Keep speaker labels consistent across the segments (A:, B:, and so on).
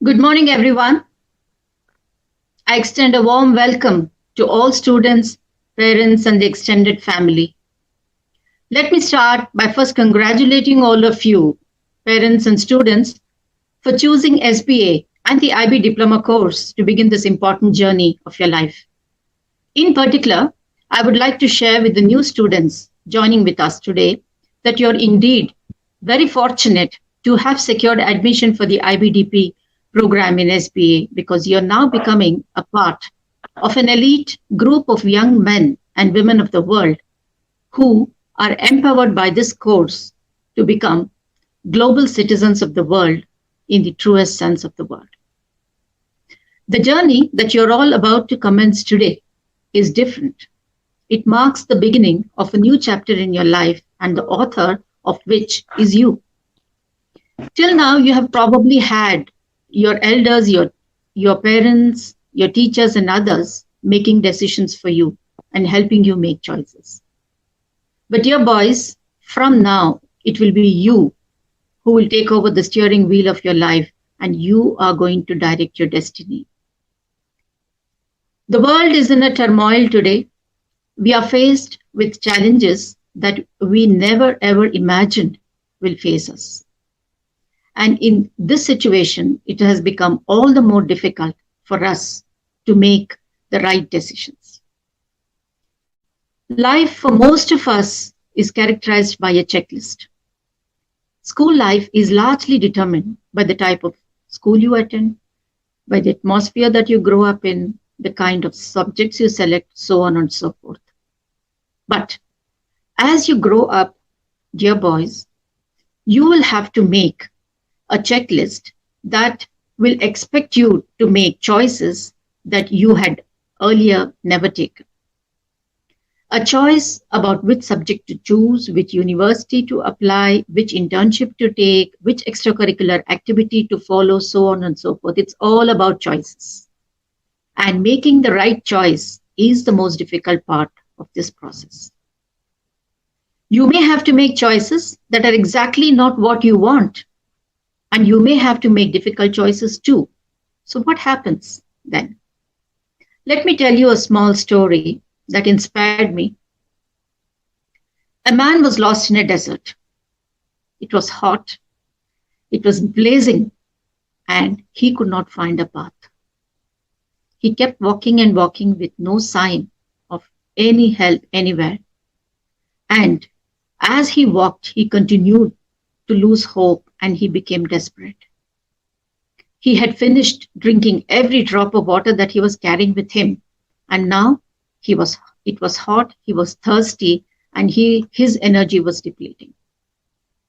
A: Good morning, everyone. I extend a warm welcome to all students, parents, and the extended family. Let me start by first congratulating all of you, parents and students, for choosing SBA and the IB Diploma course to begin this important journey of your life. In particular, I would like to share with the new students joining with us today that you're indeed very fortunate to have secured admission for the IBDP program in SBA because you're now becoming a part of an elite group of young men and women of the world who are empowered by this course to become global citizens of the world in the truest sense of the word. The journey that you're all about to commence today is different. It marks the beginning of a new chapter in your life, and the author of which is you. Till now, you have probably had your elders, your parents, your teachers, and others making decisions for you and helping you make choices. But dear boys, from now, it will be you who will take over the steering wheel of your life, and you are going to direct your destiny. The world is in a turmoil today. We are faced with challenges that we never ever imagined will face us. And in this situation, it has become all the more difficult for us to make the right decisions. Life for most of us is characterized by a checklist. School life is largely determined by the type of school you attend, by the atmosphere that you grow up in, the kind of subjects you select, so on and so forth. But as you grow up, dear boys, you will have to make a checklist that will expect you to make choices that you had earlier never taken. A choice about which subject to choose, which university to apply, which internship to take, which extracurricular activity to follow, so on and so forth. It's all about choices. And making the right choice is the most difficult part of this process. You may have to make choices that are exactly not what you want, and you may have to make difficult choices too. So what happens then? Let me tell you a small story that inspired me. A man was lost in a desert. It was hot, it was blazing, and he could not find a path. He kept walking and walking with no sign of any help anywhere. And as he walked, he continued to lose hope and he became desperate. He had finished drinking every drop of water that he was carrying with him. And now it was hot, he was thirsty, and his energy was depleting.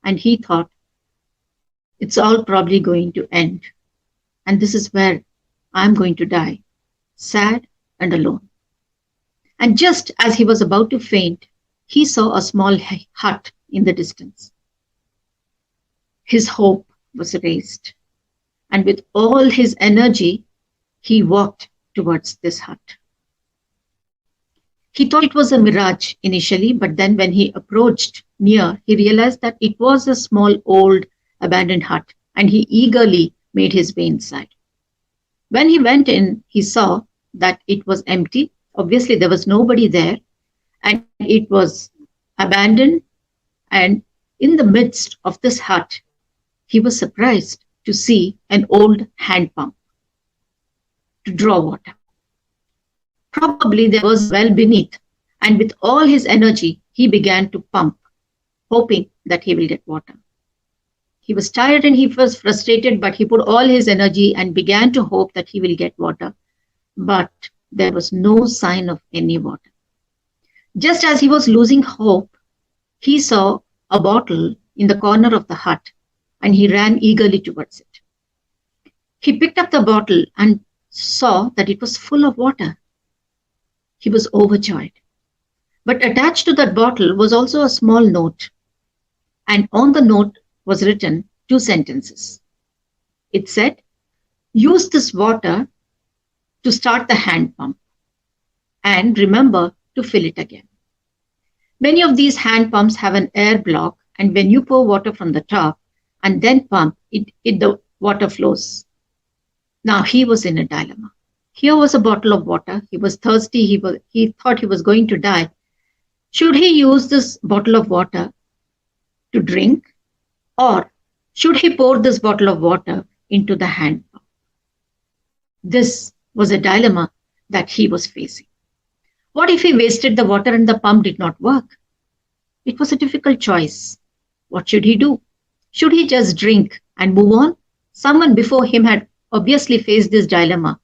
A: And he thought, it's all probably going to end. And this is where I'm going to die, sad and alone. And just as he was about to faint, he saw a small hut in the distance. His hope was raised. And with all his energy, he walked towards this hut. He thought it was a mirage initially, but then when he approached near, he realized that it was a small, old, abandoned hut, and he eagerly made his way inside. When he went in, he saw that it was empty. Obviously, there was nobody there, and it was abandoned. And in the midst of this hut, he was surprised to see an old hand pump to draw water. Probably there was a well beneath, and with all his energy, he began to pump, hoping that he will get water. He was tired and he was frustrated, but he put all his energy and began to hope that he will get water. But there was no sign of any water. Just as he was losing hope, he saw a bottle in the corner of the hut, and he ran eagerly towards it. He picked up the bottle and saw that it was full of water. He was overjoyed. But attached to that bottle was also a small note. And on the note was written 2 sentences. It said, use this water to start the hand pump. And remember to fill it again. Many of these hand pumps have an air block, and when you pour water from the top and then pump, the water flows. Now he was in a dilemma. Here was a bottle of water. He was thirsty. He thought he was going to die. Should he use this bottle of water to drink, or should he pour this bottle of water into the hand pump? This was a dilemma that he was facing. What if he wasted the water and the pump did not work? It was a difficult choice. What should he do? Should he just drink and move on? Someone before him had obviously faced this dilemma.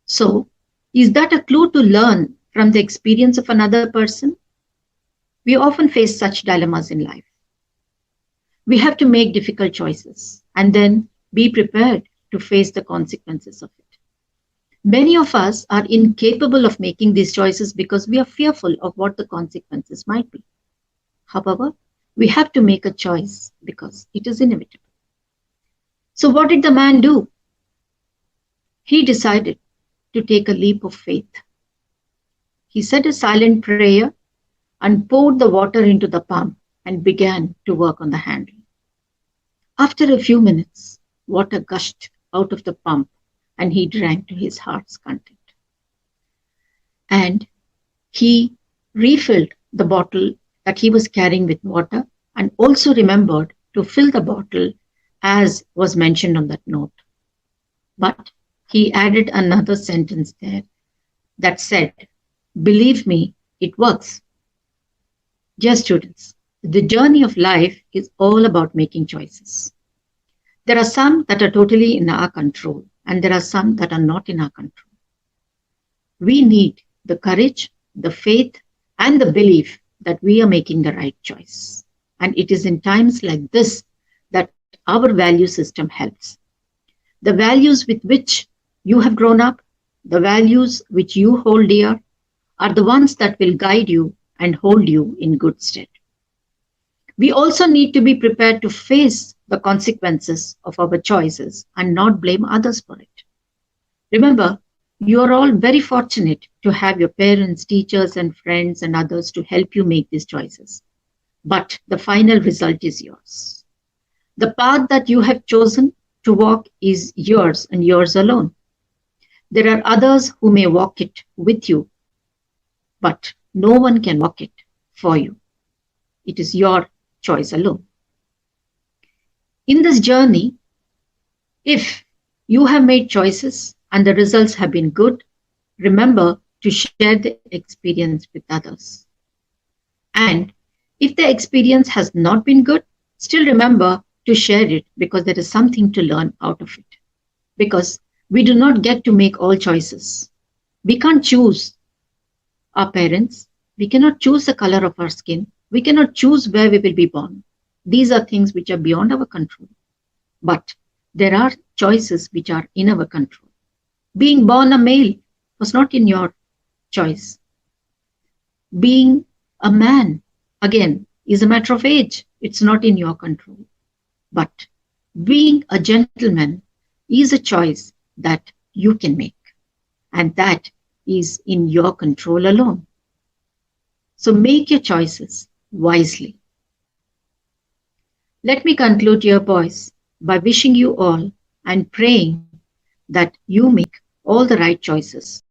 A: So, is that a clue to learn from the experience of another person? We often face such dilemmas in life. We have to make difficult choices and then be prepared to face the consequences of it. Many of us are incapable of making these choices because we are fearful of what the consequences might be. However, we have to make a choice because it is inevitable. So, what did the man do? He decided to take a leap of faith. He said a silent prayer and poured the water into the pump and began to work on the handle. After a few minutes, water gushed out of the pump and he drank to his heart's content. And he refilled the bottle that he was carrying with water and also remembered to fill the bottle as was mentioned on that note. But he added another sentence there that said, "Believe me, it works." Dear students, the journey of life is all about making choices. There are some that are totally in our control, and there are some that are not in our control. We need the courage, the faith, and the belief that we are making the right choice. And it is in times like this that our value system helps. The values with which you have grown up, the values which you hold dear, are the ones that will guide you and hold you in good stead. We also need to be prepared to face the consequences of our choices and not blame others for it. Remember, you are all very fortunate to have your parents, teachers, and friends and others to help you make these choices. But the final result is yours. The path that you have chosen to walk is yours and yours alone. There are others who may walk it with you, but no one can walk it for you. It is your choice alone. In this journey, if you have made choices and the results have been good, remember to share the experience with others. And if the experience has not been good, still remember to share it because there is something to learn out of it. Because we do not get to make all choices. We can't choose our parents. We cannot choose the color of our skin. We cannot choose where we will be born. These are things which are beyond our control. But there are choices which are in our control. Being born a male was not in your choice. Being a man, again, is a matter of age. It's not in your control. But being a gentleman is a choice that you can make. And that is in your control alone. So make your choices wisely. Let me conclude, dear boys, by wishing you all and praying that you make all the right choices